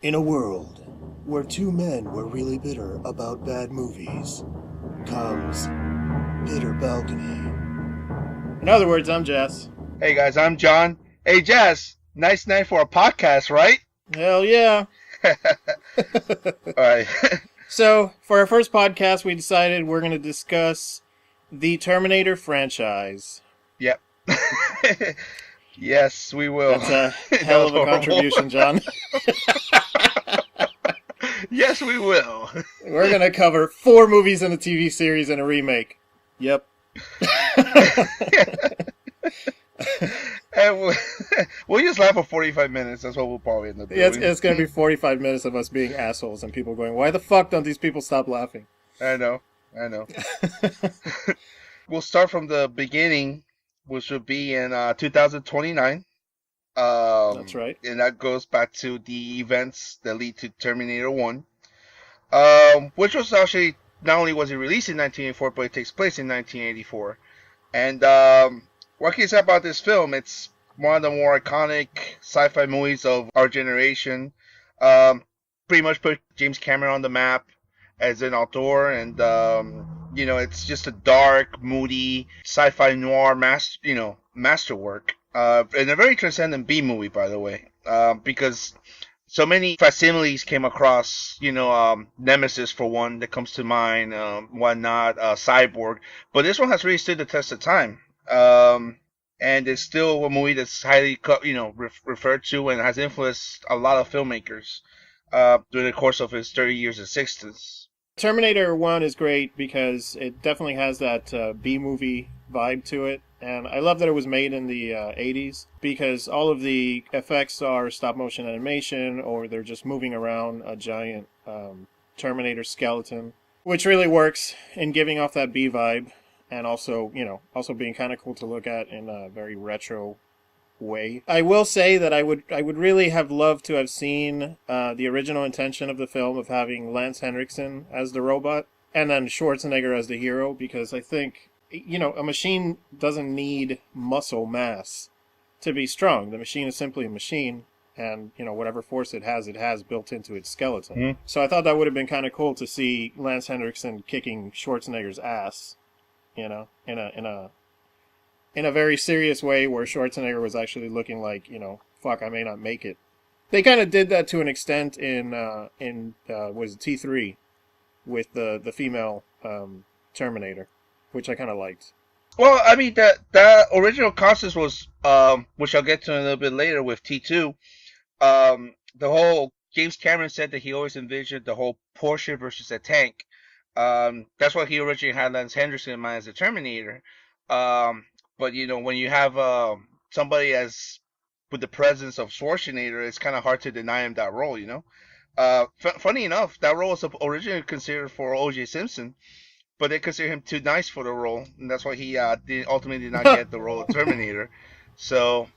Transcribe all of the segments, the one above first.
In a world where two men were really bitter about bad movies, comes Bitter Balcony. In other words, I'm Jess. Hey guys, I'm John. Hey Jess, nice night for a podcast, right? Hell yeah. Alright. So, for our first podcast, we decided we're going to discuss the Terminator franchise. Yep. Yes, we will. That's a hell of a contribution, John. Yes, we will. We're going to cover 4 movies in a TV series and a remake. Yep. And we'll just laugh for 45 minutes. That's what we'll probably end up doing. Yeah, it's going to be 45 minutes of us being assholes and people going, why the fuck don't these people stop laughing? I know. We'll start from the beginning, which will be in 2029. That's right. And that goes back to the events that lead to Terminator 1. Which was actually, not only was it released in 1984, but it takes place in 1984. And what can you say about this film? It's one of the more iconic sci-fi movies of our generation. Pretty much put James Cameron on the map as an author, and it's just a dark, moody sci-fi noir masterwork. And a very transcendent B movie, by the way, because so many facsimiles came across, Nemesis for one that comes to mind, whatnot, Cyborg. But this one has really stood the test of time. And it's still a movie that's highly, referred to and has influenced a lot of filmmakers during the course of its 30 years existence. Terminator 1 is great because it definitely has that B-movie vibe to it. And I love that it was made in the 80s because all of the effects are stop-motion animation or they're just moving around a giant Terminator skeleton, which really works in giving off that B vibe and also being kind of cool to look at in a very retro way. I will say that I would really have loved to have seen the original intention of the film of having Lance Henriksen as the robot and then Schwarzenegger as the hero, because I think a machine doesn't need muscle mass to be strong. The machine is simply a machine, and whatever force it has built into its skeleton. Mm-hmm. So I thought that would have been kind of cool to see Lance Henriksen kicking Schwarzenegger's ass, in a very serious way where Schwarzenegger was actually looking like, fuck, I may not make it. They kind of did that to an extent in was it T3 with the female Terminator, which I kind of liked. Well, I mean, the original concept was, which I'll get to in a little bit later with T2, the whole, James Cameron said that he always envisioned the whole Porsche versus a tank. That's why he originally had Lance Henriksen in mind as a Terminator. But, when you have somebody with the presence of Schwarzenegger, it's kind of hard to deny him that role, Funny enough, that role was originally considered for O.J. Simpson, but they consider him too nice for the role, and that's why he ultimately did not get the role of Terminator. So,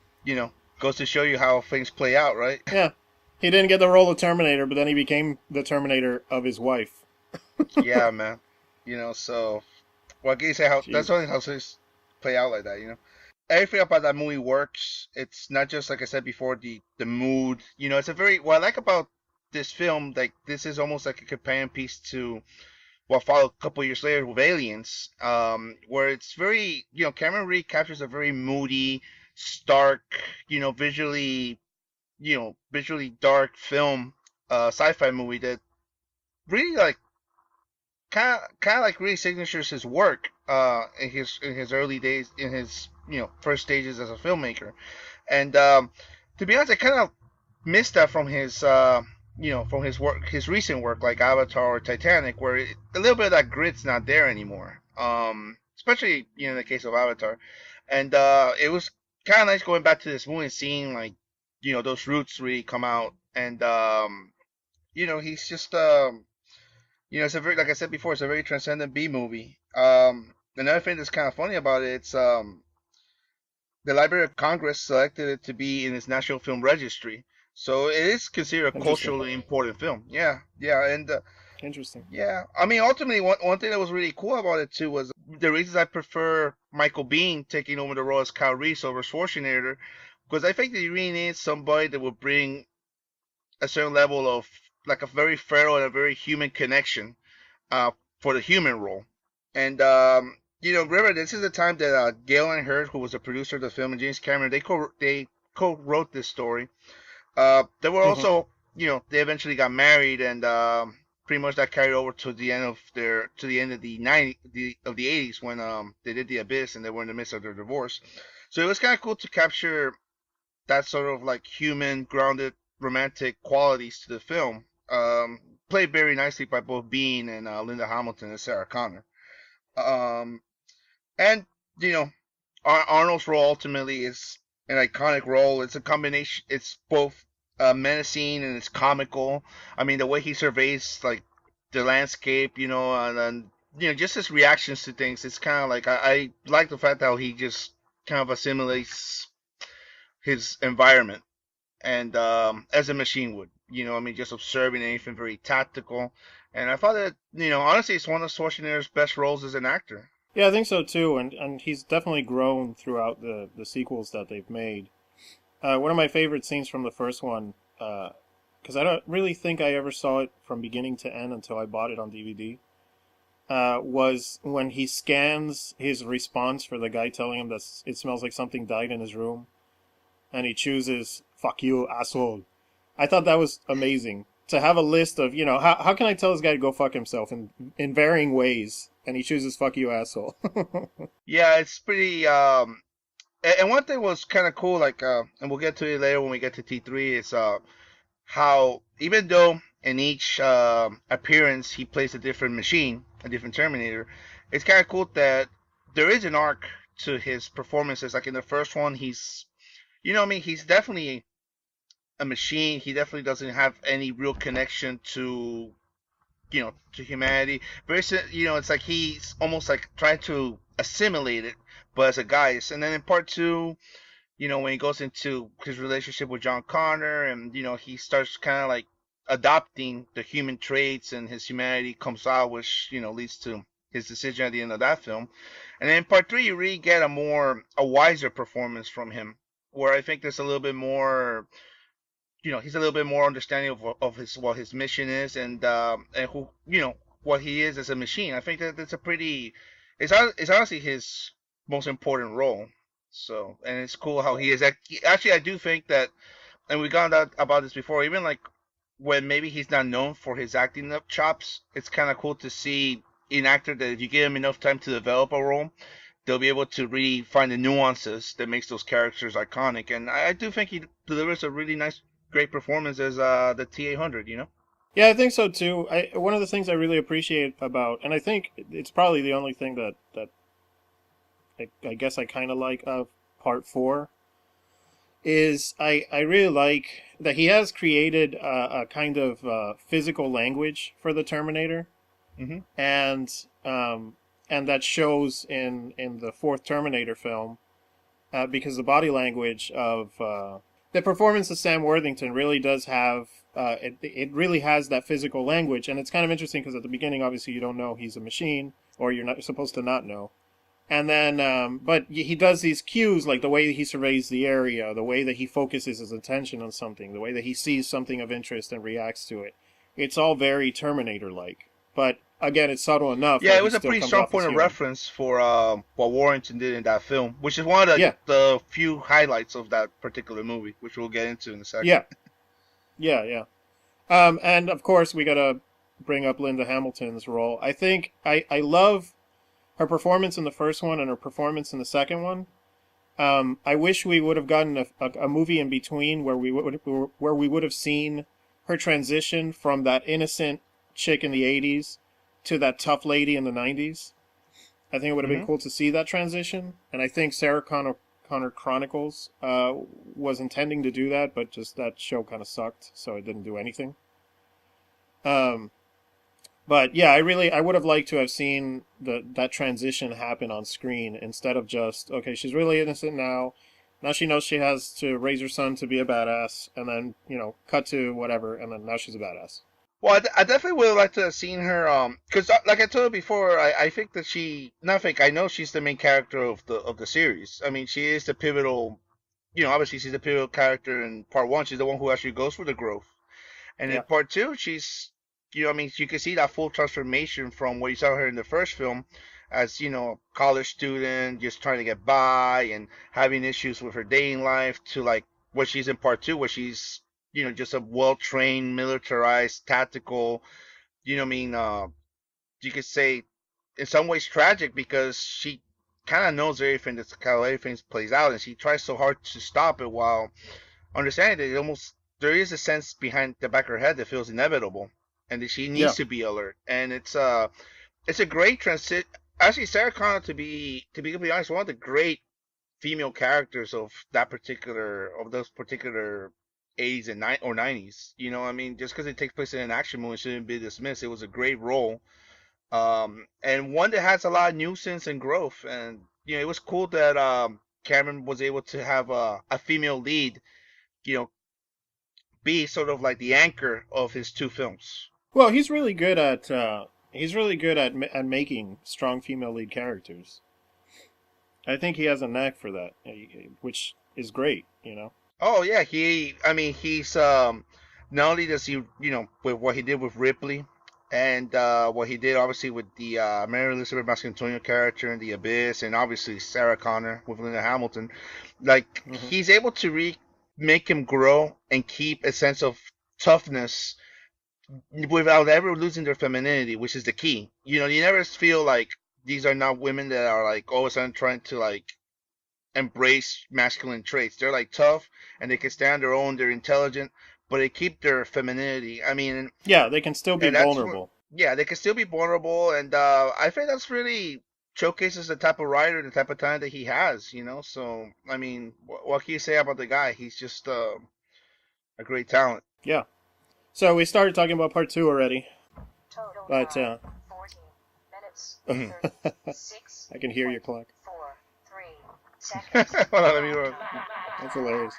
goes to show you how things play out, right? Yeah. He didn't get the role of Terminator, but then he became the Terminator of his wife. Yeah, man. So, what can you say? That's only how things play out like that, Everything about that movie works. It's not just, like I said before, the mood. It's what I like about this film, like, this is almost like a companion piece to what followed a couple years later with Aliens, where it's very, Cameron really captures a very moody, stark, visually dark film, sci-fi movie that really, like, kind of like really signatures his work, in his early days, in his, first stages as a filmmaker. And, to be honest, I kind of missed that from his, from his work, his recent work like Avatar or Titanic, where a little bit of that grit's not there anymore. Especially in the case of Avatar, and it was kind of nice going back to this movie and seeing, like, those roots really come out. And he's just it's a very, like I said before, it's a very transcendent B movie. Another thing that's kind of funny about it, it's the Library of Congress selected it to be in its National Film Registry. So it is considered a culturally important film. Yeah, and Interesting. yeah. I mean, ultimately, one thing that was really cool about it too was the reasons I prefer Michael Biehn taking over the role as Kyle Reese over Schwarzenegger, because I think that you really need somebody that will bring a certain level of like a very feral and a very human connection for the human role. And remember this is the time that Galen Hurd, who was a producer of the film, and James Cameron, they co-wrote this story. They were Hmm. also, they eventually got married, and pretty much that carried over to the end of the 80s when they did The Abyss and they were in the midst of their divorce. So it was kind of cool to capture that sort of like human, grounded, romantic qualities to the film. Played very nicely by both Bean and Linda Hamilton and Sarah Connor. Um, and you know, Arnold's role ultimately is an iconic role. It's a combination. It's both menacing and it's comical. I mean, the way he surveys like the landscape, and just his reactions to things. It's kind of like I like the fact that he just kind of assimilates his environment and as a machine would. I mean, just observing anything very tactical. And I thought that, honestly, it's one of Schwarzenegger's best roles as an actor. Yeah, I think so too, and he's definitely grown throughout the sequels that they've made. One of my favorite scenes from the first one, because I don't really think I ever saw it from beginning to end until I bought it on DVD, was when he scans his response for the guy telling him that it smells like something died in his room, and he chooses "fuck you, asshole." I thought that was amazing to have a list of how can I tell this guy to go fuck himself in varying ways, and he chooses "fuck you, asshole." Yeah, it's pretty. And one thing was kind of cool, like, and we'll get to it later when we get to T3, is how even though in each appearance he plays a different machine, a different Terminator, it's kind of cool that there is an arc to his performances. Like in the first one, I mean, he's definitely a machine. He definitely doesn't have any real connection to humanity. It's like he's almost like trying to assimilate it, but as a guy. And then in part two, when he goes into his relationship with John Connor, and he starts kind of like adopting the human traits, and his humanity comes out, which leads to his decision at the end of that film. And then in part three, you really get a wiser performance from him, where I think there's a little bit more. He's a little bit more understanding of his what his mission is, and who what he is as a machine. I think that it's a pretty. It's honestly his most important role. So, and it's cool how he is. Actually, I do think that, and we got out about this before. Even like when maybe he's not known for his acting chops, it's kind of cool to see an actor that if you give him enough time to develop a role, they'll be able to really find the nuances that makes those characters iconic. And I do think he delivers a really nice, great performance as the T-800. Yeah, I think so too. One of the things I really appreciate about, and I think it's probably the only thing that I guess I kind of like of Part Four, is I really like that he has created a kind of physical language for the Terminator, Mm-hmm. and um, and that shows in the fourth Terminator film, because the body language of the performance of Sam Worthington really does have it really has that physical language, and it's kind of interesting because at the beginning, obviously, you don't know he's a machine, or you're not supposed to not know. And then, but he does these cues, like the way that he surveys the area, the way that he focuses his attention on something, the way that he sees something of interest and reacts to it. It's all very Terminator-like. But again, it's subtle enough Yeah, that it he was a still pretty comes strong off as point of human. reference for what Warrington did in that film, which is one of Yeah, the few highlights of that particular movie, which we'll get into in a second. yeah, yeah. And of course, we gotta bring up Linda Hamilton's role. I think I love her performance in the first one and her performance in the second one. I wish we would have gotten a movie in between where we would have seen her transition from that innocent chick in the '80s to that tough lady in the '90s. I think it would have been Hmm. cool to see that transition, and I think Sarah Connor Chronicles was intending to do that, but just that show kind of sucked, so it didn't do anything. Um, but yeah, I would have liked to have seen that transition happen on screen instead of just okay, she's really innocent now. Now she knows she has to raise her son to be a badass, and then cut to whatever, and then now she's a badass. Well, I definitely would have liked to have seen her, because like I told you before, I think that not think, I know she's the main character of the series. I mean, she is the pivotal, obviously she's the pivotal character in part one. She's the one who actually goes for the growth. And in Yeah. part two, she's, I mean, you can see that full transformation from what you saw her in the first film, as college student, just trying to get by and having issues with her dating life, to like what she's in part two, where she's, just a well-trained, militarized, tactical, you know, what I mean, you could say in some ways tragic, because she kind of knows everything, that's how everything plays out, and she tries so hard to stop it, while understanding that there is a sense behind the back of her head that feels inevitable, and that she Yeah. needs to be alert. And it's a great transit. Actually, Sarah Connor, to be completely honest, one of the great female characters of those particular 80s and 90s. I mean, just because it takes place in an action movie shouldn't be dismissed. It was a great role, and one that has a lot of nuisance and growth. And it was cool that Cameron was able to have a female lead, you know, be sort of like the anchor of his two films. Well, he's really good at making strong female lead characters. I think he has a knack for that, which is great. Oh yeah, I mean, he's not only does he, with what he did with Ripley, and what he did obviously with the Mary Elizabeth Mascantonio character in The Abyss, and obviously Sarah Connor with Linda Hamilton, like Hmm. he's able to make him grow and keep a sense of toughness without ever losing their femininity, which is the key. You never feel like these are not women that are like all of a sudden trying to like embrace masculine traits. They're like tough, and they can stand their own. They're intelligent, but they keep their femininity. I mean, Yeah, they can still be and that's what, vulnerable. yeah, they can still be vulnerable, and I think that's really showcases the type of writer, the type of talent that he has. So I mean, what can you say about the guy? He's just a great talent. Yeah. So we started talking about part two already, but Mhm. I can hear your clock. Hold on, let me. That's hilarious.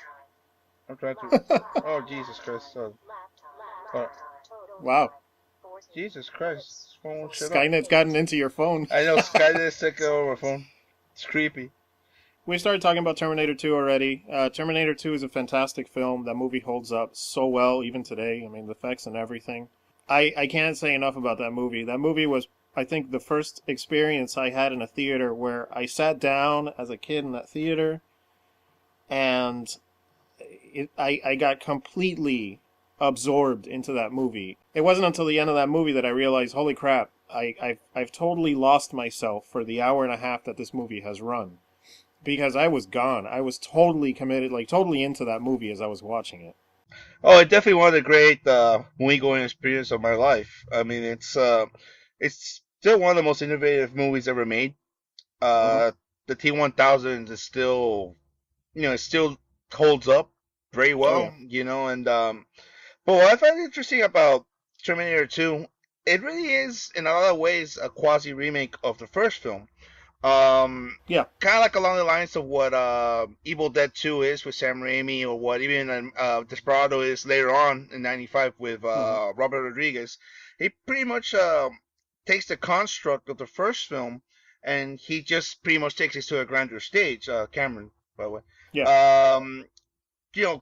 I'm trying to. Oh Jesus Christ! Oh, Wow. Jesus Christ! Phone won't shut up. Skynet's gotten into your phone. I know Skynet took over my phone. It's creepy. We started talking about Terminator 2 already. Terminator 2 is a fantastic film. That movie holds up so well even today. I mean, the effects and everything. I can't say enough about that movie. That movie was, I think, the first experience I had in a theater where I sat down as a kid in that theater and I got completely absorbed into that movie. It wasn't until the end of that movie that I realized, holy crap, I've totally lost myself for the hour and a half that this movie has run. Because I was gone. I was totally committed, like totally into that movie as I was watching it. Oh, it's definitely one of the great movie going experience of my life. I mean, it's still one of the most innovative movies ever made. Hmm. Uh, the T-1000 is still, it still holds up very Oh yeah. well. And but what I find interesting about Terminator 2, it really is in a lot of ways a quasi remake of the first film. Yeah. Kind of like along the lines of what Evil Dead 2 is with Sam Raimi, or what even Desperado is later on in '95 with Hmm. Robert Rodriguez. He pretty much takes the construct of the first film, and he just pretty much takes it to a grander stage. Cameron, by the way. Yeah. Um,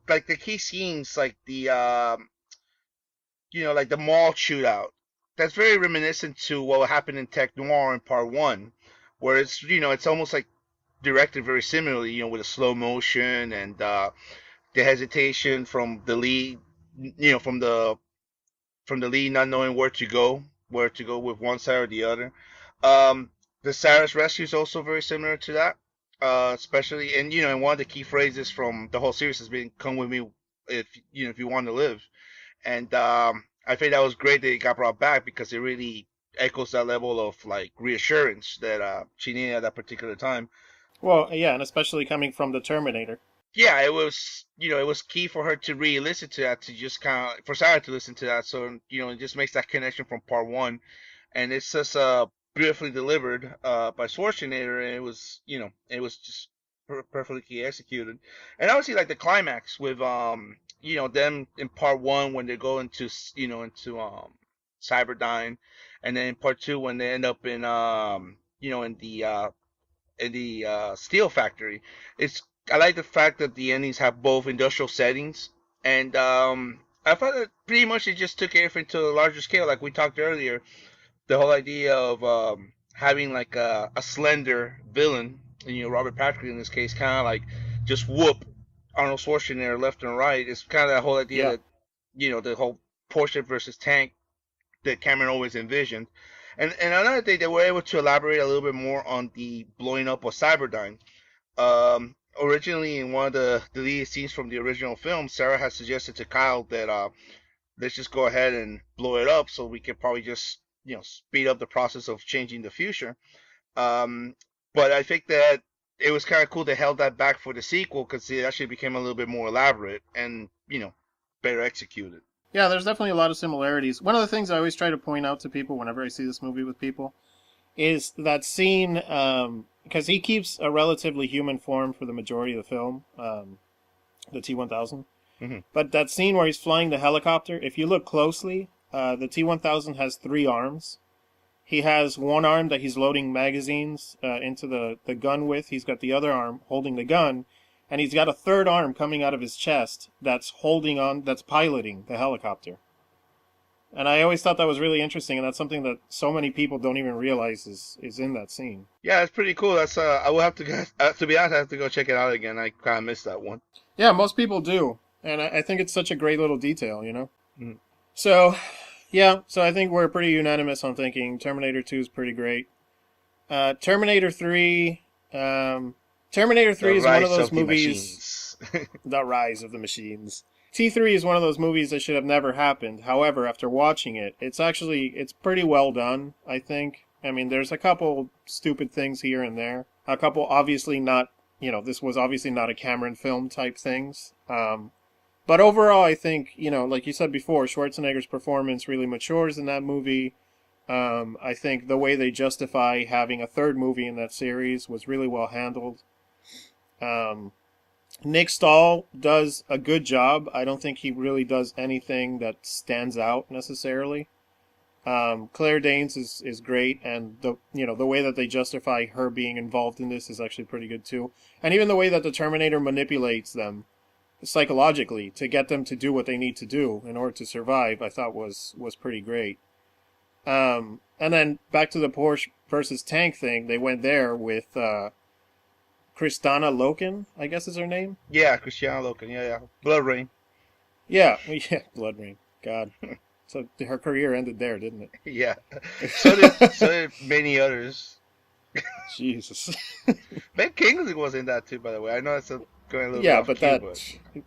like the key scenes, like like the mall shootout. That's very reminiscent to what happened in Tech Noir in Part One, where it's almost like directed very similarly, with a slow motion and the hesitation from the lead, from the lead not knowing where to go with one side or the other. The Sarah's Rescue is also very similar to that, especially, and one of the key phrases from the whole series has been "Come with me if you want to live." And I think that was great that it got brought back, because it really echoes that level of like reassurance that she needed at that particular time. Well, yeah, and especially coming from the Terminator. Yeah, it was key for her to really listen to that, to just kind of for Sarah to listen to that. So it just makes that connection from part one, and it's just beautifully delivered by Schwarzenegger, and it was just perfectly executed. And obviously, like the climax with them in part one when they go into Cyberdyne, and then in part two when they end up in the steel factory. It's I like the fact that the endings have both industrial settings and I thought that pretty much it just took everything to a larger scale, like we talked earlier. The whole idea of having like a slender villain, and, Robert Patrick in this case, kind of like just whoop Arnold Schwarzenegger left and right. It's kind of that whole idea Yeah. that the whole Porsche versus tank that Cameron always envisioned. And another thing, they were able to elaborate a little bit more on the blowing up of Cyberdyne. Originally, in one of the deleted scenes from the original film, Sarah had suggested to Kyle that let's just go ahead and blow it up so we could probably just speed up the process of changing the future. Um, but I think that it was kind of cool they held that back for the sequel because it actually became a little bit more elaborate and better executed. Yeah, there's definitely a lot of similarities. One of the things I always try to point out to people whenever I see this movie with people is that scene, because he keeps a relatively human form for the majority of the film, the T-1000. Mm-hmm. But that scene where he's flying the helicopter, if you look closely, the T-1000 has 3 arms. He has one arm that he's loading magazines into the gun with. He's got the other arm holding the gun. And he's got a third arm coming out of his chest that's that's piloting the helicopter. And I always thought that was really interesting, and that's something that so many people don't even realize is in that scene. Yeah, it's pretty cool. That's I will have to go, to be honest, I have to go check it out again. I kind of missed that one. Yeah, most people do. And I think it's such a great little detail, Mm. So, yeah, so I think we're pretty unanimous on thinking Terminator 2 is pretty great. Terminator 3, Terminator 3 is one of those movies. The Rise of the Machines. T3 is one of those movies that should have never happened. However, after watching it, it's pretty well done, I think. I mean, there's a couple stupid things here and there. A couple obviously not, this was obviously not a Cameron film type things. But overall, I think, like you said before, Schwarzenegger's performance really matures in that movie. I think the way they justify having a third movie in that series was really well handled. Nick Stahl does a good job. I don't think he really does anything that stands out necessarily. Claire Danes is great, and the way that they justify her being involved in this is actually pretty good too. And even the way that the Terminator manipulates them psychologically to get them to do what they need to do in order to survive, I thought was pretty great. And then back to the Porsche versus tank thing, they went there with Kristana Loken, I guess is her name. Yeah, Christiana Loken. Yeah. Blood Rain. Yeah, Blood Rain. God. So her career ended there, didn't it? Yeah. So did many others. Jesus. Ben Kingsley was in that too, by the way. I know that's going a little bit Yeah, off but cue,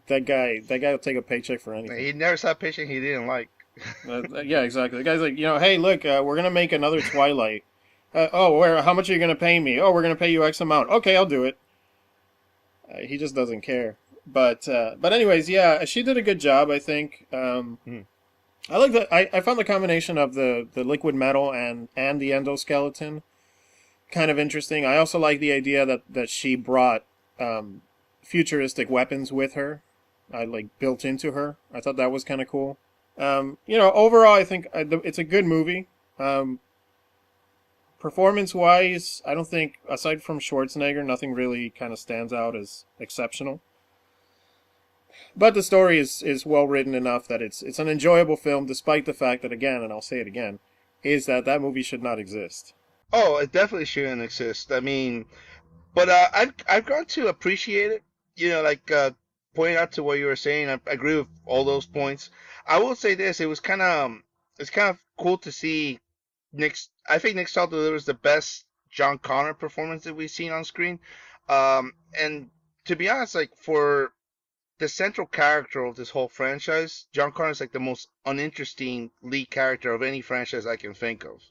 that guy will take a paycheck for anything. he never saw a patient he didn't like. Yeah, exactly. The guy's like, hey, look, we're gonna make another Twilight. How much are you gonna pay me? Oh, we're gonna pay you X amount. Okay, I'll do it. He just doesn't care. But anyways, yeah, she did a good job, I think. I like that. I found the combination of the liquid metal and the endoskeleton kind of interesting. I also like the idea that she brought futuristic weapons with her, built into her. I thought that was kind of cool. Overall, I think it's a good movie. Performance-wise, I don't think, aside from Schwarzenegger, nothing really kind of stands out as exceptional. But the story is well written enough that it's an enjoyable film, despite the fact that, again, and I'll say it again, is that movie should not exist. Oh, it definitely shouldn't exist. I mean, but I've grown to appreciate it. Pointing out to what you were saying, I agree with all those points. I will say this: it's kind of cool to see I think Nick Stahl delivers the best John Connor performance that we've seen on screen. And to be honest, like for the central character of this whole franchise, John Connor is like the most uninteresting lead character of any franchise I can think of.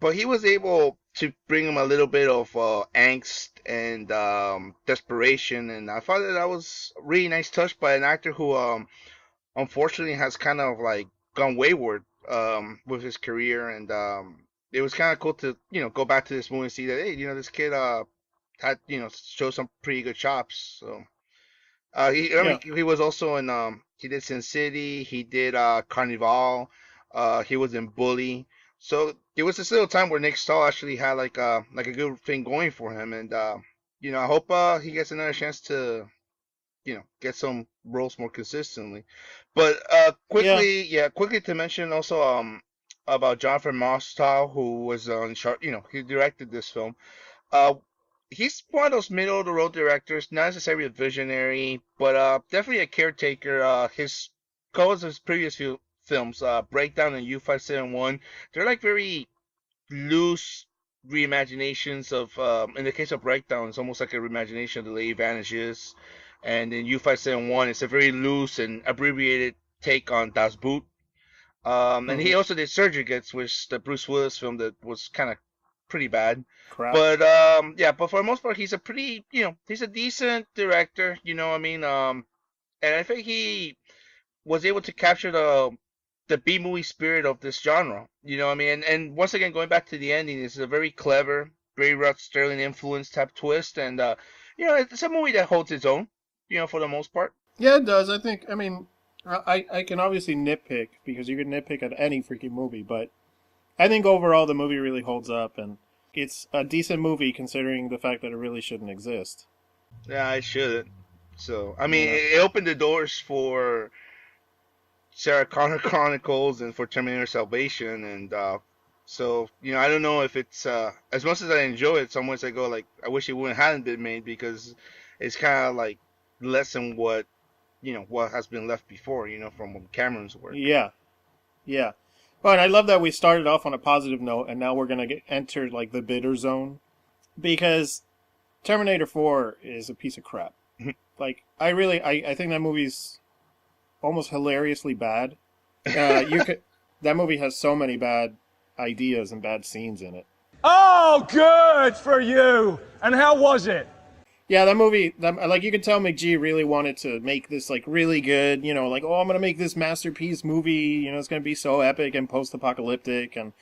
But he was able to bring him a little bit of angst and desperation, and I thought that was a really nice touch by an actor who unfortunately has kind of like gone wayward with his career, and it was kind of cool to go back to this movie and see that this kid had showed some pretty good chops. So he was also in he did Sin City, he did Carnival, he was in Bully. So it was this little time where Nick Stahl actually had like a good thing going for him, and I hope he gets another chance to get some roles more consistently. But Yeah, quickly to mention also about Jonathan Mostow, who was on chart. He directed this film. Uh, he's one of those middle of the road directors, not necessarily a visionary, but definitely a caretaker. His co his previous few films, Breakdown and U571, they're like very loose reimaginations of. In the case of Breakdown, it's almost like a reimagination of The Lady Vanishes, and in U571, it's a very loose and abbreviated take on Das Boot. And he hmm, also did Surrogates, which the Bruce Willis film that was kind of pretty bad. crap. But yeah, but for the most part, he's a pretty, he's a decent director. You know what I mean? And I think he was able to capture the B movie spirit of this genre. You know what I mean? And once again, going back to the ending, it's a very clever, very Rod Sterling influence type twist, and it's a movie that holds its own. For the most part. Yeah, it does. I think. I mean, I can obviously nitpick because you can nitpick at any freaking movie, but I think overall the movie really holds up, and it's a decent movie considering the fact that it really shouldn't exist. Yeah, I shouldn't. So I mean, Yeah. it opened the doors for Sarah Connor Chronicles and for Terminator Salvation, and so I don't know if it's as much as I enjoy it. Some ways I go like I wish it wouldn't hadn't been made because it's kind of like less than what has been left before, from Cameron's work. Yeah. Yeah. Well, and I love that we started off on a positive note, and now we're gonna enter like the bitter zone because Terminator 4 is a piece of crap. Like, I think that movie's almost hilariously bad. You could that movie has so many bad ideas and bad scenes in it. Oh, good for you. And how was it? Yeah, that movie, like you could tell McG really wanted to make this like really good, like oh I'm gonna make this masterpiece movie, it's gonna be so epic and post-apocalyptic. And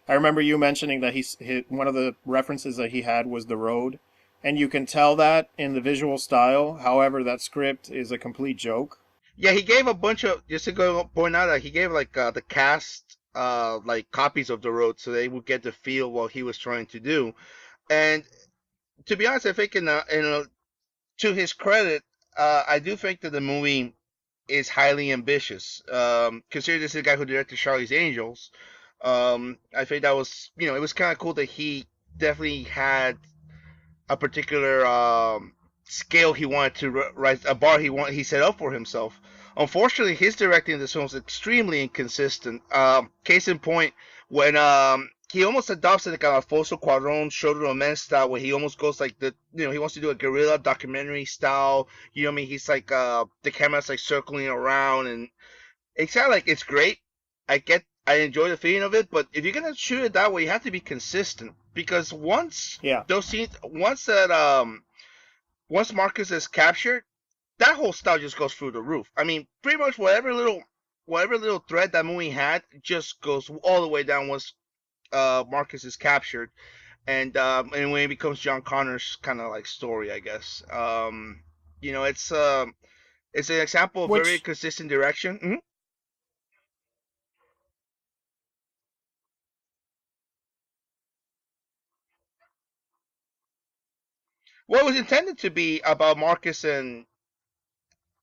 I remember you mentioning that one of the references that he had was The Road, and you can tell that in the visual style. However, that script is a complete joke. Yeah, he gave a bunch of just to go point out that he gave like the cast like copies of the road so they would get the feel what he was trying to do. And to be honest, I think to his credit, I do think that the movie is highly ambitious. Considering this is the guy who directed Charlie's Angels, I think that was it was kind of cool that he definitely had a particular scale he wanted to rise, a bar he set up for himself. Unfortunately, his directing in this film is extremely inconsistent. Case in point, when he almost adopts like a Alfonso Cuarón shoulder romance style, where he almost goes like he wants to do a guerrilla documentary style. You know what I mean? He's like the camera's like circling around, and it's kind of like it's great. I enjoy the feeling of it, but if you're gonna shoot it that way, you have to be consistent because once Yeah. those scenes, once Marcus is captured, that whole style just goes through the roof. I mean, pretty much whatever little thread that movie had just goes all the way down once Marcus is captured, and when it becomes John Connor's kind of like story, I guess. It's an example of very Which consistent direction. Well, it was intended to be about Marcus and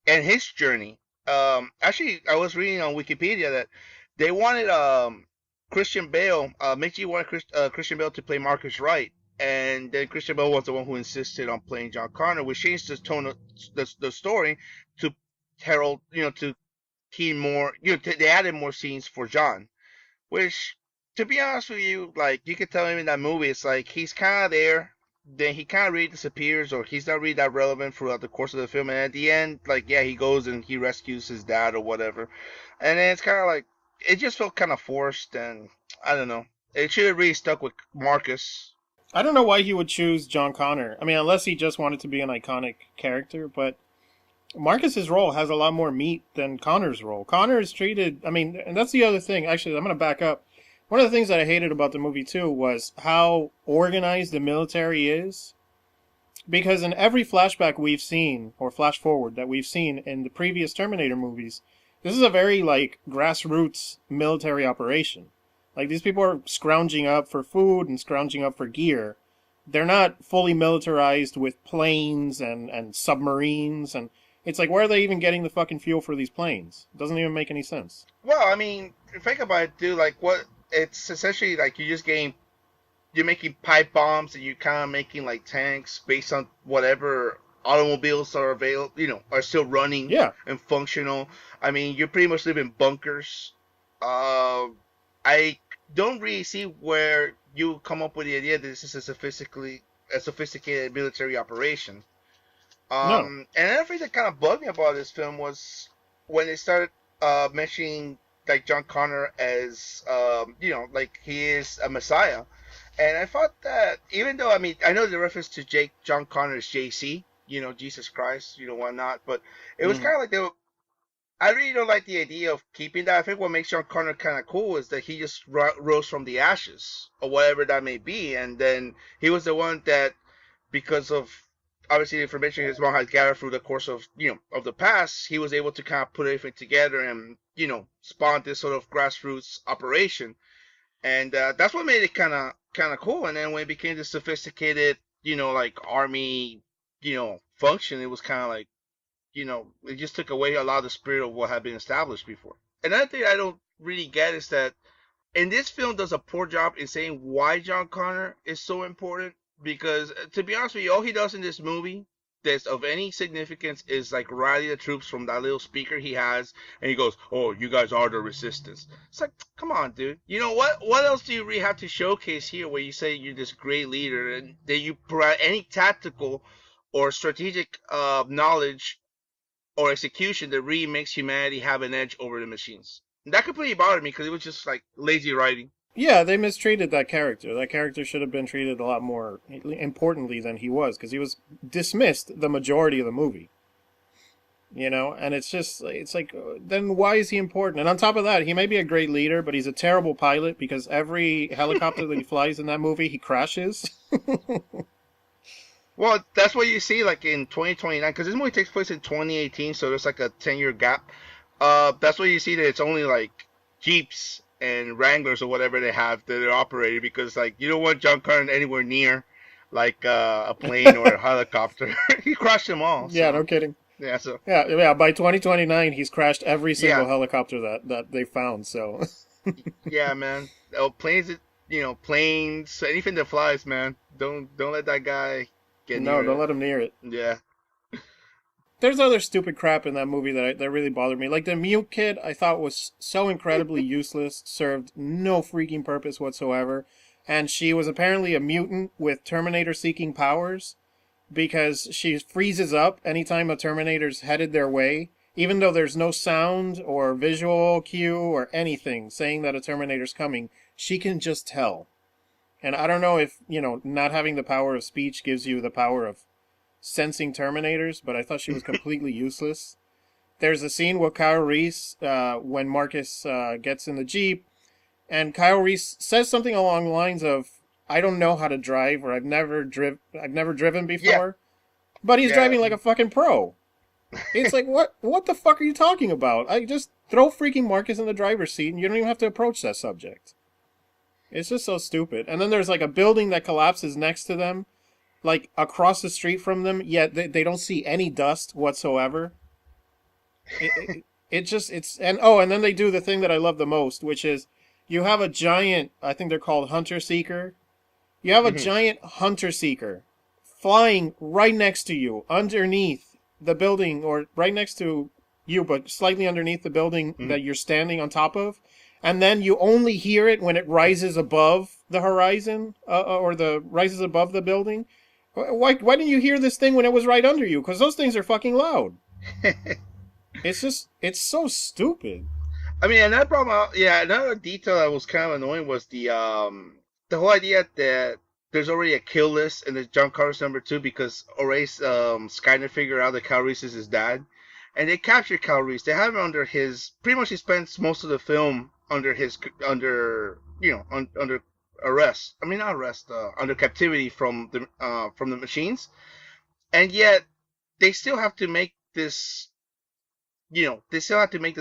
his journey. Actually, I was reading on Wikipedia that they wanted Christian Bale, Mick G wanted Christian Bale to play Marcus Wright, and then Christian Bale was the one who insisted on playing John Connor, which changed the tone of the story to Harold, to keen more, they added more scenes for John, which, to be honest with you, like you could tell him in that movie, it's like he's kind of there, then he kind of really disappears, or he's not really that relevant throughout the course of the film. And at the end, like yeah, he goes and he rescues his dad or whatever, and then it's kind of like it just felt kind of forced, and I don't know. It should have really stuck with Marcus. I don't know why he would choose John Connor. I mean, unless he just wanted to be an iconic character, but Marcus's role has a lot more meat than Connor's role. Connor is treated, I mean, and that's the other thing. Actually, I'm going to back up. One of the things that I hated about the movie too was how organized the military is. Because in every flashback we've seen, or flash forward that we've seen in the previous Terminator movies, this is a very like grassroots military operation. Like these people are scrounging up for food and scrounging up for gear. They're not fully militarized with planes and submarines, and It's like, where are they even getting the fucking fuel for these planes? It doesn't even make any sense. Well, I mean, think about it, dude. Like, what? It's essentially like you're making pipe bombs and you're kind of making like tanks based on whatever automobiles are available, are still running and functional. I mean, you pretty much live in bunkers. I don't really see where you come up with the idea that this is a sophisticated military operation. No. And another thing that kind of bugged me about this film was when they started mentioning like John Connor as like he is a messiah. And I thought that even though, I mean, I know the reference to John Connor is JC, Jesus Christ, whatnot, but it was kind of like I really don't like the idea of keeping that. I think what makes John Connor kind of cool is that he just rose from the ashes or whatever that may be, and then he was the one that, because of obviously the information his mom had gathered through the course of of the past, he was able to kind of put everything together and spawn this sort of grassroots operation, and that's what made it kind of cool. And then when it became this sophisticated like army function, it was kind of like it just took away a lot of the spirit of what had been established before. Another thing I don't really get is that in this film does a poor job in saying why John Connor is so important, because to be honest with you, all he does in this movie that's of any significance is like rally the troops from that little speaker he has, and he goes, "Oh, you guys are the resistance." It's like, come on, dude. What else do you really have to showcase here where you say you're this great leader and that you provide any tactical or strategic knowledge or execution that really makes humanity have an edge over the machines? And that completely bothered me because it was just like lazy writing. Yeah, they mistreated that character. That character should have been treated a lot more importantly than he was, because he was dismissed the majority of the movie. And it's like, then why is he important? And on top of that, he may be a great leader, but he's a terrible pilot because every helicopter that he flies in that movie, he crashes. Well, that's what you see like in 2029, because this movie takes place in 2018, so there's like a 10-year gap. That's what you see, that it's only like Jeeps and Wranglers or whatever they have that are operating, because like you don't want John Connor anywhere near like a plane or a helicopter. He crashed them all. Yeah, no kidding. Yeah, so yeah. By 2029, he's crashed every single helicopter that they found. So yeah, man. Oh, planes, planes, anything that flies, man. Don't let that guy get near it. Don't let him near it. Yeah. There's other stupid crap in that movie that really bothered me. Like the mute kid, I thought was so incredibly useless, served no freaking purpose whatsoever. And she was apparently a mutant with Terminator-seeking powers, because she freezes up anytime a Terminator's headed their way, even though there's no sound or visual cue or anything saying that a Terminator's coming. She can just tell. And I don't know if, not having the power of speech gives you the power of sensing Terminators, but I thought she was completely useless. There's a scene with Kyle Reese when Marcus gets in the Jeep, and Kyle Reese says something along the lines of, "I don't know how to drive," or I've never driven before. Yeah. But he's driving like a fucking pro. It's like, what the fuck are you talking about? I just throw freaking Marcus in the driver's seat and you don't even have to approach that subject. It's just so stupid. And then there's like a building that collapses next to them, like across the street from them, yet they don't see any dust whatsoever. And then they do the thing that I love the most, which is you have a giant, I think they're called Hunter Seeker. You have a giant Hunter Seeker flying right next to you, underneath the building, or right next to you, but slightly underneath the building that you're standing on top of. And then you only hear it when it rises above the horizon, or rises above the building. Why didn't you hear this thing when it was right under you? Because those things are fucking loud. It's so stupid. I mean, another detail that was kind of annoying was the whole idea that there's already a kill list and it's John Connor's number 2, because already Skynet figured out that Kyle Reese is his dad. And they captured Kyle Reese. They have him under his, pretty much he spends most of the film under arrest. I mean, not arrest, under captivity from the machines. And yet they still have to make this,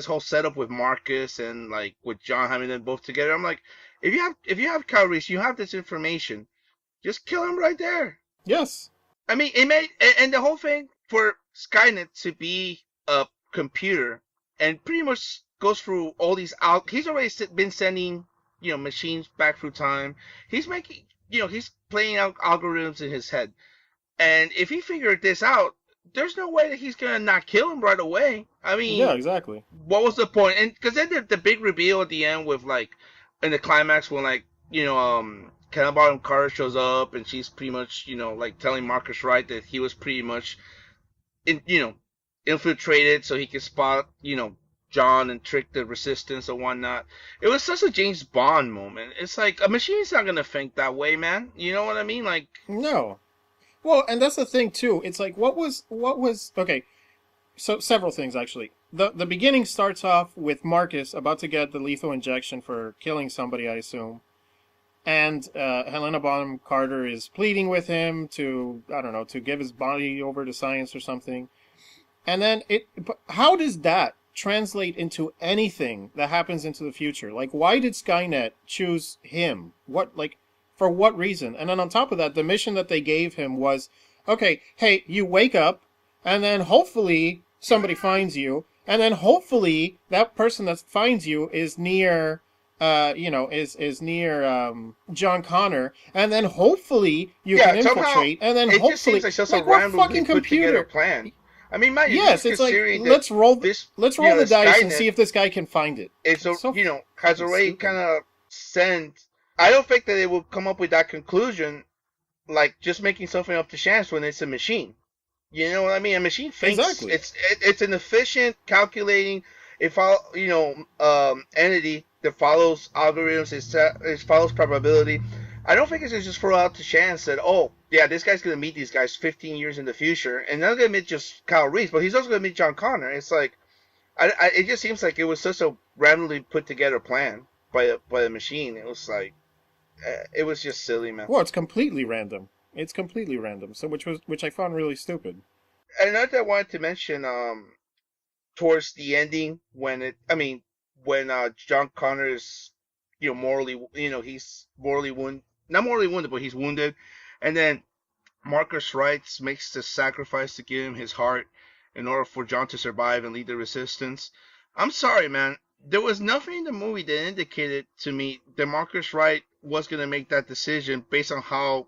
whole setup with Marcus and like with John having them both together. I'm like, if you have Kyle Reese, you have this information, just kill him right there. Yes. I mean, and the whole thing, for Skynet to be a computer and pretty much goes through all these he's already been sending, machines back through time. He's making, he's playing out algorithms in his head. And if he figured this out, there's no way that he's gonna not kill him right away. I mean, Yeah, exactly. What was the point? And because then the big reveal at the end with like in the climax when like Cannonball Carter shows up and she's pretty much like telling Marcus Wright that he was pretty much infiltrated so he could spot John and trick the resistance and whatnot. It was such a James Bond moment. It's like a machine's not gonna think that way, man. You know what I mean? Like No. Well, and that's the thing too. It's like what was okay. So several things actually. The beginning starts off with Marcus about to get the lethal injection for killing somebody, I assume. And Helena Bonham Carter is pleading with him to, I don't know, to give his body over to science or something. And then how does that translate into anything that happens into the future? Like, why did Skynet choose him? For what reason? And then on top of that, the mission that they gave him was, okay, hey, you wake up, and then hopefully somebody finds you, and then hopefully that person that finds you is near, is near John Connor, and then hopefully you can infiltrate, and then hopefully, just seems like such a what fucking put together computer plan. I mean, man, yes, it's like let's roll the dice and see if this guy can find it. It's has already kind of sent. I don't think that they will come up with that conclusion, like just making something up to chance when it's a machine. You know what I mean? A machine thinks exactly. It's an efficient, calculating, entity that follows algorithms. It follows probability. I don't think it's just throw out to chance that this guy's gonna meet these guys 15 years in the future, and not gonna meet just Kyle Reese, but he's also gonna meet John Connor. It's like, it just seems like it was such a randomly put together plan by the machine. It was like. It was just silly, man. Well, it's completely random. So which I found really stupid. Another thing I wanted to mention, towards the ending when John Connor is, morally, he's morally wounded, not morally wounded, but he's wounded, and then Marcus Wright makes the sacrifice to give him his heart in order for John to survive and lead the resistance. I'm sorry, man. There was nothing in the movie that indicated to me that Marcus Wright was going to make that decision based on how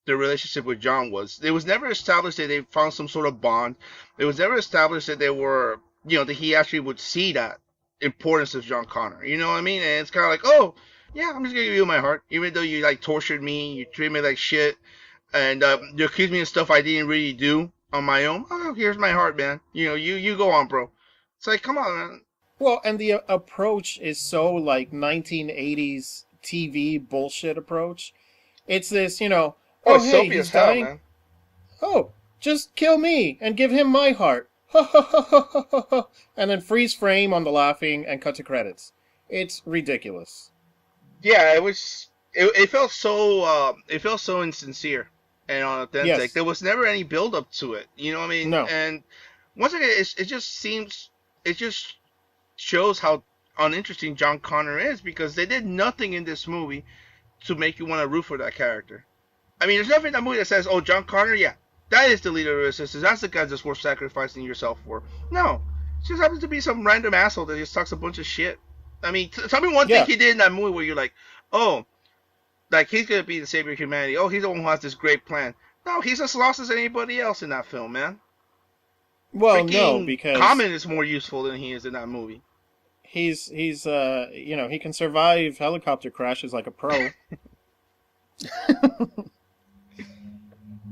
the relationship with John was. It was never established that they found some sort of bond. It was never established that they were, that he actually would see that importance of John Connor. You know what I mean? And it's kind of like, oh, yeah, I'm just going to give you my heart. Even though you, like, tortured me, you treated me like shit, and you accused me of stuff I didn't really do on my own. Oh, here's my heart, man. You go on, bro. It's like, come on, man. Well, and the approach is so, like, 1980s TV bullshit approach. It's this, hey, he's dying. Man. Oh, just kill me and give him my heart. And then freeze frame on the laughing and cut to credits. It's ridiculous. Yeah, it was. It felt so. It felt so insincere and unauthentic. Yes. There was never any build up to it. You know what I mean? No. And once again, it just shows how uninteresting John Connor is, because they did nothing in this movie to make you want to root for that character. I mean, there's nothing in that movie that says, oh, John Connor, yeah, that is the leader of the resistance. That's the guy that's worth sacrificing yourself for. No. It just happens to be some random asshole that just talks a bunch of shit. I mean, tell me one thing he did in that movie where you're like, oh, like he's going to be the savior of humanity. Oh, he's the one who has this great plan. No, he's as lost as anybody else in that film, man. Well, no, because Common is more useful than he is in that movie. He's he can survive helicopter crashes like a pro.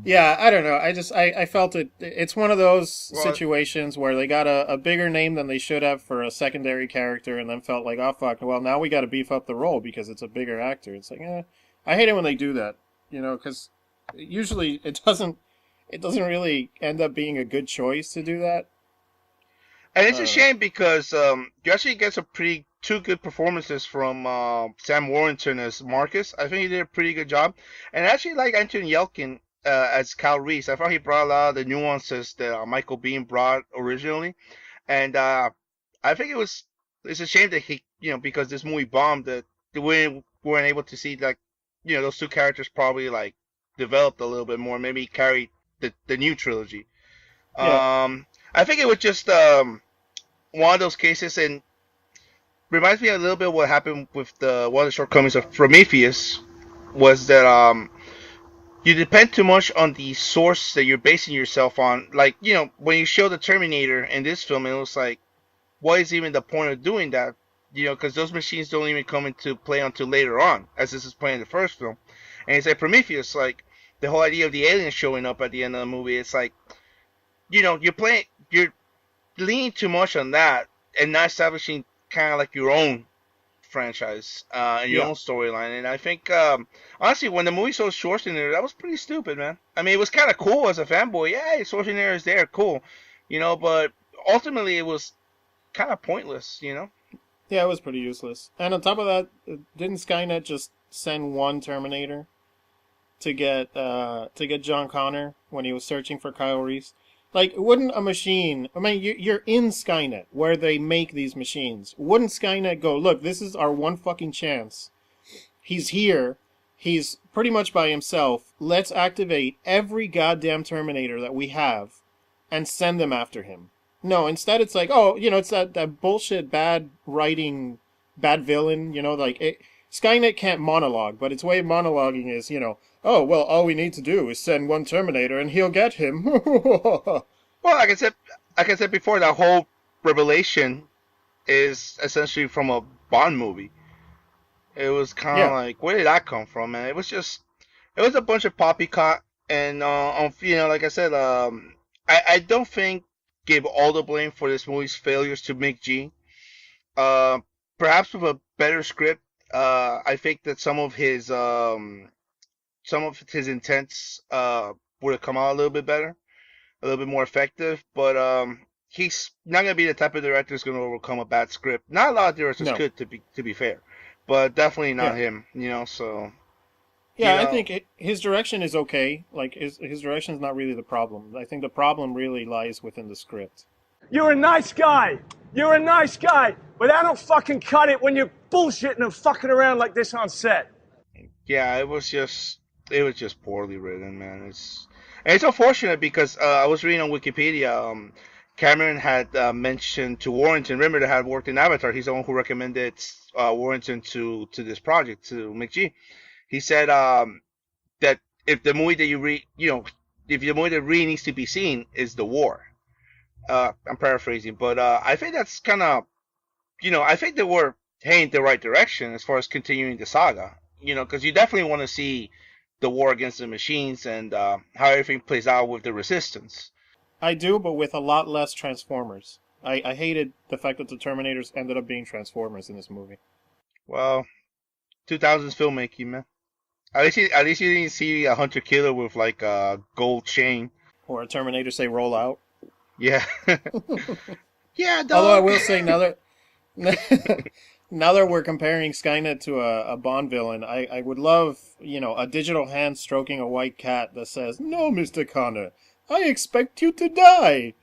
Yeah, I don't know. I felt it's one of those situations where they got a bigger name than they should have for a secondary character, and then felt like, oh fuck, well now we got to beef up the role because it's a bigger actor. It's like, I hate it when they do that, because usually it doesn't really end up being a good choice to do that. And it's a shame because you actually get two good performances from Sam Worthington as Marcus. I think he did a pretty good job. And I actually like Anthony Yelkin as Kyle Reese. I thought he brought a lot of the nuances that Michael Biehn brought originally. And I think it's a shame that he, because this movie bombed, that we weren't able to see, like, those two characters probably, like, developed a little bit more, maybe carry the new trilogy. Yeah. I think it was just one of those cases, and reminds me a little bit of what happened with the one of the shortcomings of Prometheus was that you depend too much on the source that you're basing yourself on. Like, when you show the Terminator in this film, it was like, what is even the point of doing that? Because those machines don't even come into play until later on, as this is playing in the first film. And it's like Prometheus, like the whole idea of the aliens showing up at the end of the movie. It's like, you're leaning too much on that and not establishing kind of like your own franchise and your Yeah. own storyline. And I think, honestly, when the movie saw Schwarzenegger, that was pretty stupid, man. I mean, it was kind of cool as a fanboy. Yeah, Schwarzenegger is there, cool. But ultimately it was kind of pointless. Yeah, it was pretty useless. And on top of that, didn't Skynet just send one Terminator to get John Connor when he was searching for Kyle Reese? Like, wouldn't a machine? I mean, you're in Skynet where they make these machines. Wouldn't Skynet go, look, this is our one fucking chance. He's here. He's pretty much by himself. Let's activate every goddamn Terminator that we have and send them after him. No, instead it's like, oh, it's that bullshit bad writing, bad villain, Skynet can't monologue, but its way of monologuing is, oh, well, all we need to do is send one Terminator and he'll get him. Well, like I said before, that whole revelation is essentially from a Bond movie. It was kind of Yeah. like, where did that come from, man? It was a bunch of poppycock, and like I said, I don't think give all the blame for this movie's failures to Mick G. Uh, Perhaps with a better script, I think that some of his intents would have come out a little bit better, a little bit more effective. But he's not gonna be the type of director who's gonna overcome a bad script. Not a lot of directors No. could, to be fair, but definitely not Yeah. him. So Yeah, I think his direction is okay. Like, his direction is not really the problem. I think the problem really lies within the script. You're a nice guy. You're a nice guy. But I don't fucking cut it when you're bullshitting and fucking around like this on set. yeah, it was just poorly written, man. It's unfortunate because I was reading on Wikipedia. Cameron had mentioned to Warrington, remember that had worked in Avatar. He's the one who recommended Warrington to this project, to McG. He said that if the movie that if the movie that really needs to be seen is the war. I'm paraphrasing, but I think that's kind of, I think that we're heading the right direction as far as continuing the saga. Because you definitely want to see the war against the machines and how everything plays out with the resistance. I do, but with a lot less Transformers. I hated the fact that the Terminators ended up being Transformers in this movie. Well, 2000s filmmaking, man. At least you didn't see a hunter killer with like a gold chain. Or a Terminator say roll out. Yeah. Yeah, dog. Although I will say now that now that we're comparing Skynet to a Bond villain, I would love, a digital hand stroking a white cat that says, "No, Mr. Connor, I expect you to die."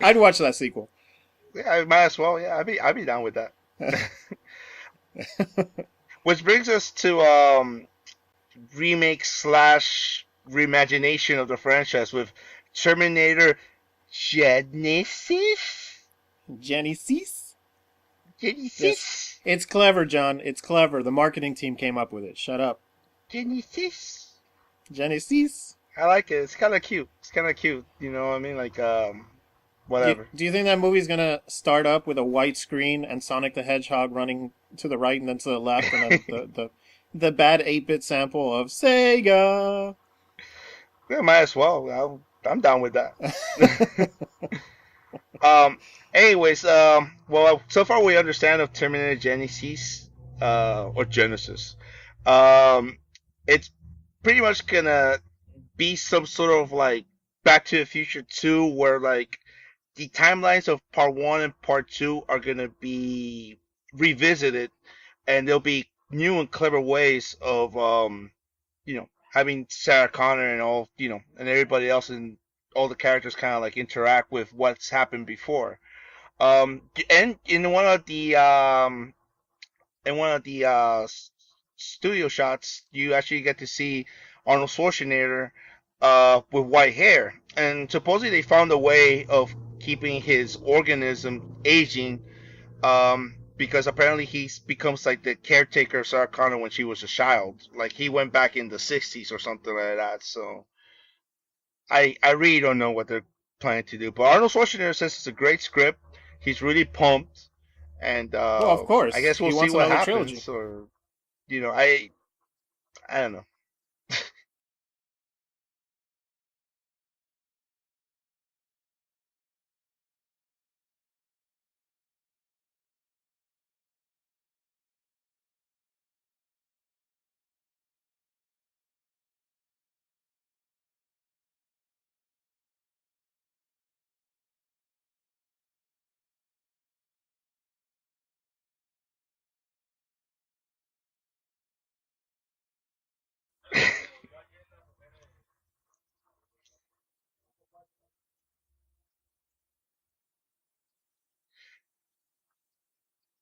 I'd watch that sequel. Yeah, I might as well. Yeah, I'd be down with that. Which brings us to remake slash reimagination of the franchise with Terminator Genisys. Genisys? Genisys. Yes. It's clever, John. It's clever. The marketing team came up with it. Shut up. Genisys. Genisys? I like it. It's kind of cute. You know what I mean? Like whatever. Do you think that movie's gonna start up with a white screen and Sonic the Hedgehog running to the right and then to the left, and then the bad 8-bit sample of Sega? Yeah, might as well. I'm down with that. Anyways, well, so far we understand of Terminator Genisys, or Genisys. It's pretty much gonna be some sort of like Back to the Future 2, where like the timelines of Part 1 and Part 2 are gonna be revisited, and there'll be new and clever ways of having Sarah Connor and all, and everybody else and all the characters kind of like interact with what's happened before. And in one of the studio shots, you actually get to see Arnold Schwarzenegger with white hair, and supposedly they found a way of keeping his organism aging, because apparently he becomes like the caretaker of Sarah Connor when she was a child. Like he went back in the 60s or something like that. So I really don't know what they're planning to do. But Arnold Schwarzenegger says it's a great script. He's really pumped, and Well, of course. I guess we'll He see wants what another happens. trilogy. Or I don't know.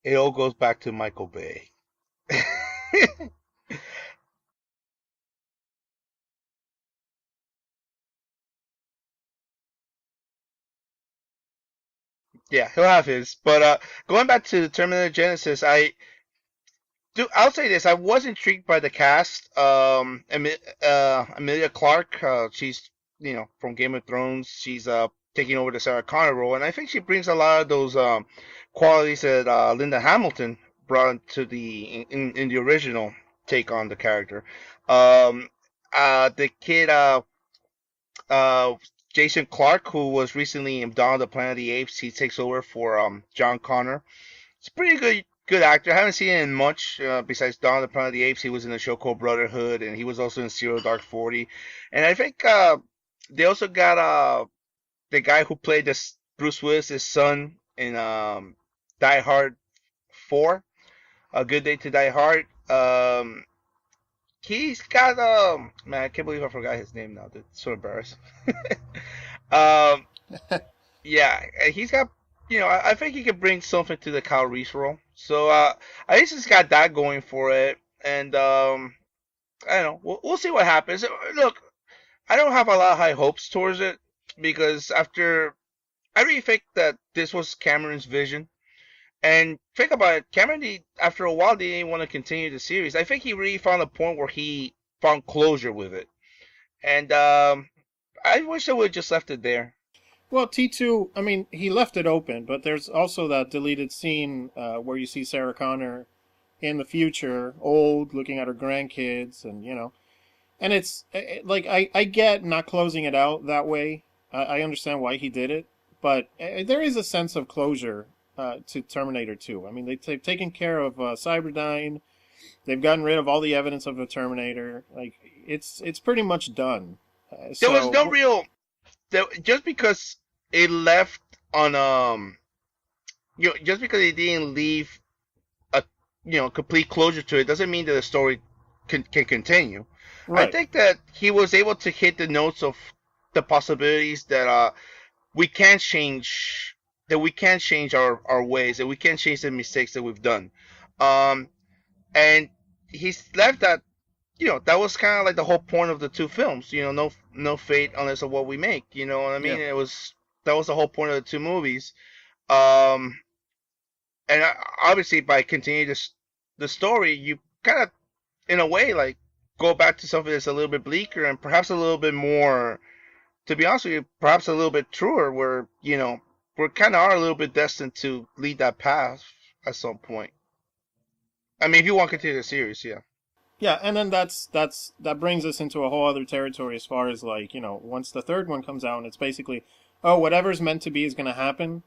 It all goes back to Michael Bay. Yeah, he'll have his. But going back to Terminator Genisys, I'll say this: I was intrigued by the cast. Emilia Clarke, she's from Game of Thrones. She's taking over the Sarah Connor role, and I think she brings a lot of those qualities that Linda Hamilton brought to in the original take on the character. Um, the kid, uh, Jason Clarke, who was recently in Dawn of the Planet of the Apes, he takes over for John Connor. It's a pretty good actor. I haven't seen him in much besides Dawn of the Planet of the Apes. He was in a show called Brotherhood, and he was also in Zero Dark 40. And I think they also got the guy who played this Bruce Willis' son in Die Hard 4, A Good Day to Die Hard. He's got man, I can't believe I forgot his name now. That's so embarrassing. um, yeah, he's got. I think he could bring something to the Kyle Reese role. So at least he's got that going for it, and I don't know. We'll see what happens. Look, I don't have a lot of high hopes towards it because I really think that this was Cameron's vision. And think about it, Cameron, after a while, didn't want to continue the series. I think he really found a point where he found closure with it. And I wish I would have just left it there. Well, T2, I mean, he left it open, but there's also that deleted scene where you see Sarah Connor in the future, old, looking at her grandkids, and, and it's, like, I get not closing it out that way. I understand why he did it, but there is a sense of closure to Terminator 2. I mean, they've taken care of Cyberdyne. They've gotten rid of all the evidence of the Terminator. Like, it's pretty much done. There was no real... just because it left on... just because it didn't leave a complete closure to it doesn't mean that the story can continue. Right. I think that he was able to hit the notes of the possibilities that we can change... that we can change our ways, that we can change the mistakes that we've done. And he's left that, that was kind of like the whole point of the two films, no fate unless of what we make, you know what I mean? Yeah. That was the whole point of the two movies. And obviously by continuing the story, you kind of, in a way, like, go back to something that's a little bit bleaker and perhaps a little bit more, to be honest with you, perhaps a little bit truer, where, we kind of are a little bit destined to lead that path at some point. I mean, if you want to continue the series, yeah. Yeah, and then that brings us into a whole other territory as far as, like, once the third one comes out and it's basically, whatever's meant to be is going to happen.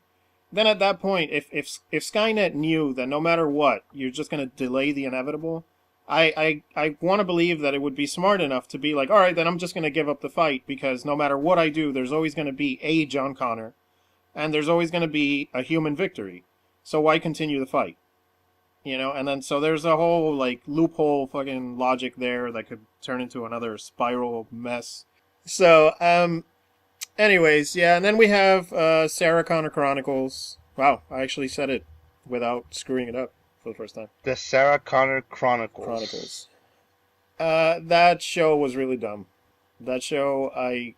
Then at that point, if Skynet knew that no matter what, you're just going to delay the inevitable, I want to believe that it would be smart enough to be like, all right, then I'm just going to give up the fight, because no matter what I do, there's always going to be a John Connor. And there's always going to be a human victory. So why continue the fight? And then so there's a whole, like, loophole fucking logic there that could turn into another spiral mess. So, anyways, yeah, and then we have Sarah Connor Chronicles. Wow, I actually said it without screwing it up for the first time. The Sarah Connor Chronicles. That show was really dumb. That show, I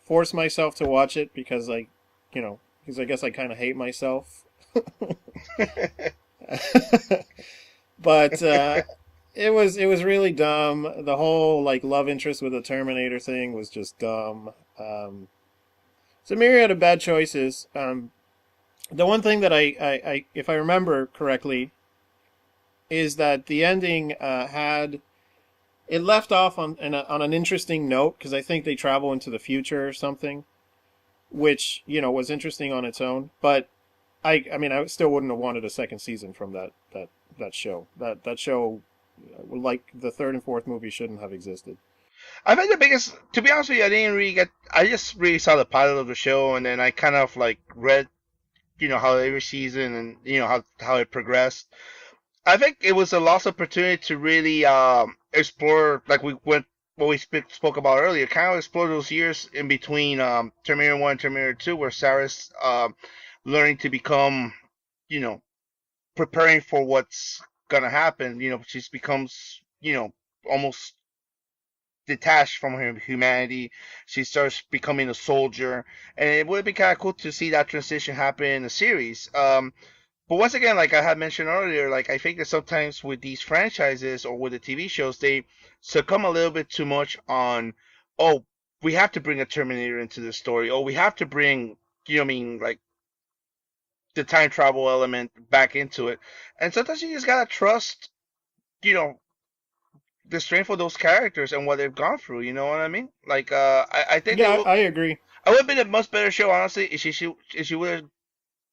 force myself to watch it because because I guess I kind of hate myself. But it was really dumb. The whole like love interest with the Terminator thing was just dumb. It's a myriad of bad choices. The one thing that I if I remember correctly, is that the ending had it left off on an interesting note because I think they travel into the future or something, which was interesting on its own. But I mean I still wouldn't have wanted a second season from that show. That show, like the third and fourth movie, shouldn't have existed. I think the biggest, to be honest with you, I didn't really get. I just really saw the pilot of the show, and then I kind of like read, how every season and how it progressed. I think it was a lost opportunity to really explore, like what we spoke about earlier, kind of explore those years in between Terminator 1 and Terminator 2, where Sarah's learning to become, you know, preparing for what's gonna happen. She becomes, almost detached from her humanity. She starts becoming a soldier, and it would be kind of cool to see that transition happen in the series. But once again, like I had mentioned earlier, like I think that sometimes with these franchises or with the TV shows, they succumb a little bit too much on, oh, we have to bring a Terminator into the story, or we have to bring, like the time travel element back into it. And sometimes you just gotta trust, you know, the strength of those characters and what they've gone through. You know what I mean? Like, I think Yeah, I agree. I would have been a much better show, honestly, if she would have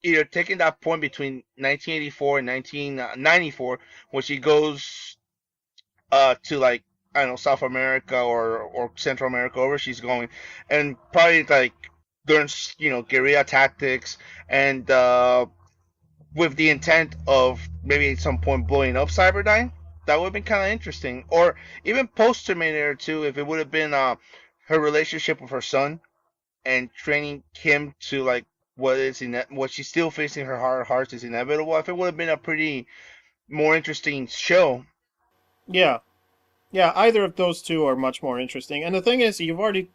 either taken that point between 1984 and 1994, when she goes to like, I don't know, South America or Central America, wherever she's going, and probably like learns guerrilla tactics and with the intent of maybe at some point blowing up Cyberdyne. That would have been kind of interesting. Or even post Terminator 2, if it would have been her relationship with her son and training him to like what she's still facing her hard hearts is inevitable. I think it would have been a pretty more interesting show. Yeah, yeah. Either of those two are much more interesting. And the thing is, you've already,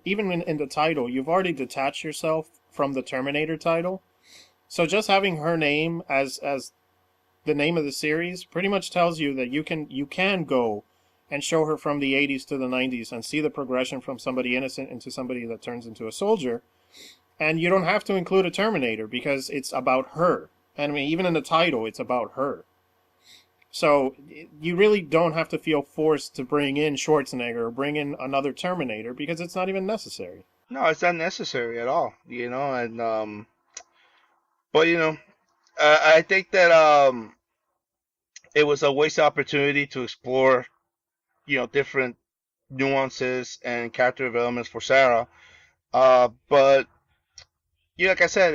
even in the title, you've already detached yourself from the Terminator title. So just having her name as the name of the series pretty much tells you that you can go and show her from the 80s to the 90s and see the progression from somebody innocent into somebody that turns into a soldier. And you don't have to include a Terminator because it's about her. And I mean, even in the title, it's about her. So you really don't have to feel forced to bring in Schwarzenegger or bring in another Terminator because it's not even necessary. No, it's not necessary at all. And but I think that it was a wasted opportunity to explore different nuances and character developments for Sarah. But like I said,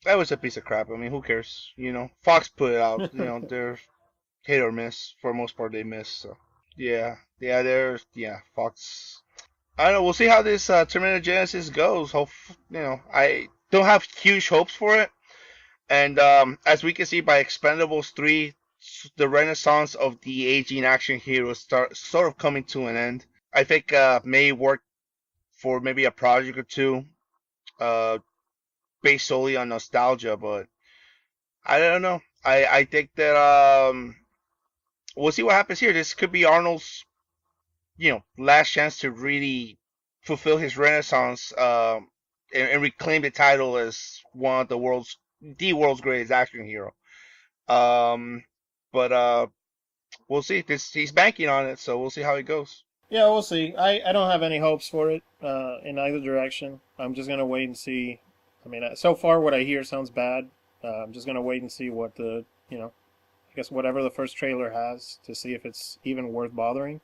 that was a piece of crap. I mean, who cares? Fox put it out. They're hit or miss. For the most part, they miss. So Fox. I don't know. We'll see how this Terminator Genisys goes. I don't have huge hopes for it. And as we can see by Expendables 3, the renaissance of the aging action heroes sort of coming to an end. I think may work for maybe a project or two, based solely on nostalgia, but I don't know. I think that we'll see what happens here. This could be Arnold's, last chance to really fulfill his renaissance, and reclaim the title as one of the world's greatest action hero. But we'll see. He's banking on it, so we'll see how it goes. Yeah, we'll see. I don't have any hopes for it in either direction. I'm just going to wait and see. I mean, so far what I hear sounds bad. I'm just going to wait and see what I guess whatever the first trailer has to see if it's even worth bothering.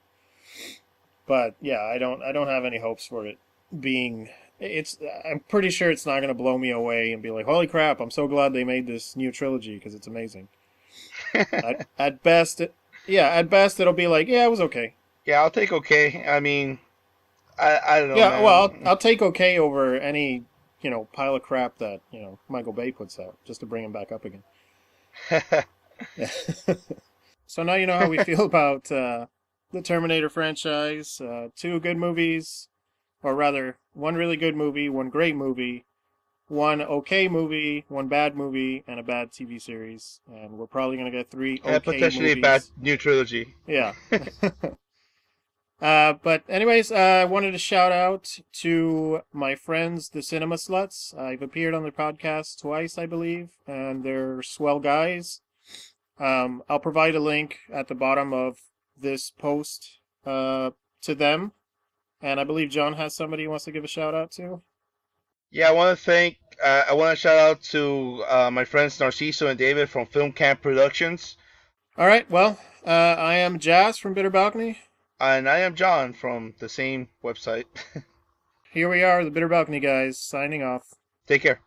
But yeah, I don't have any hopes for it being. I'm pretty sure it's not going to blow me away and be like, holy crap, I'm so glad they made this new trilogy because it's amazing. at best, at best it'll be like, yeah, it was okay. Yeah, I'll take okay. I mean, I don't know. Yeah, man. well, I'll take okay over any pile of crap that Michael Bay puts out just to bring him back up again. So now you know how we feel about the Terminator franchise. 2 good movies, or rather, 1 really good movie, 1 great movie, 1 okay movie, 1 bad movie, and a bad TV series. And we're probably going to get 3 okay potentially movies. a bad new trilogy. Yeah. But anyways, I wanted to shout out to my friends, the Cinema Sluts. I've appeared on their podcast twice, I believe, and they're swell guys. I'll provide a link at the bottom of this post to them. And I believe John has somebody he wants to give a shout out to. Yeah, I want to shout out to my friends Narciso and David from Film Camp Productions. All right, well, I am JAS from Bitter Balcony. And I am John from the same website. Here we are, the Bitter Balcony guys, signing off. Take care.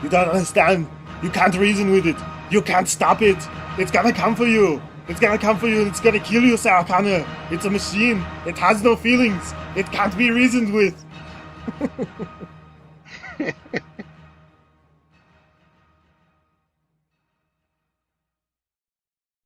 You don't understand. You can't reason with it. You can't stop it. It's gonna come for you. It's gonna come for you and it's gonna kill you, Sarah Connor. It's a machine. It has no feelings. It can't be reasoned with.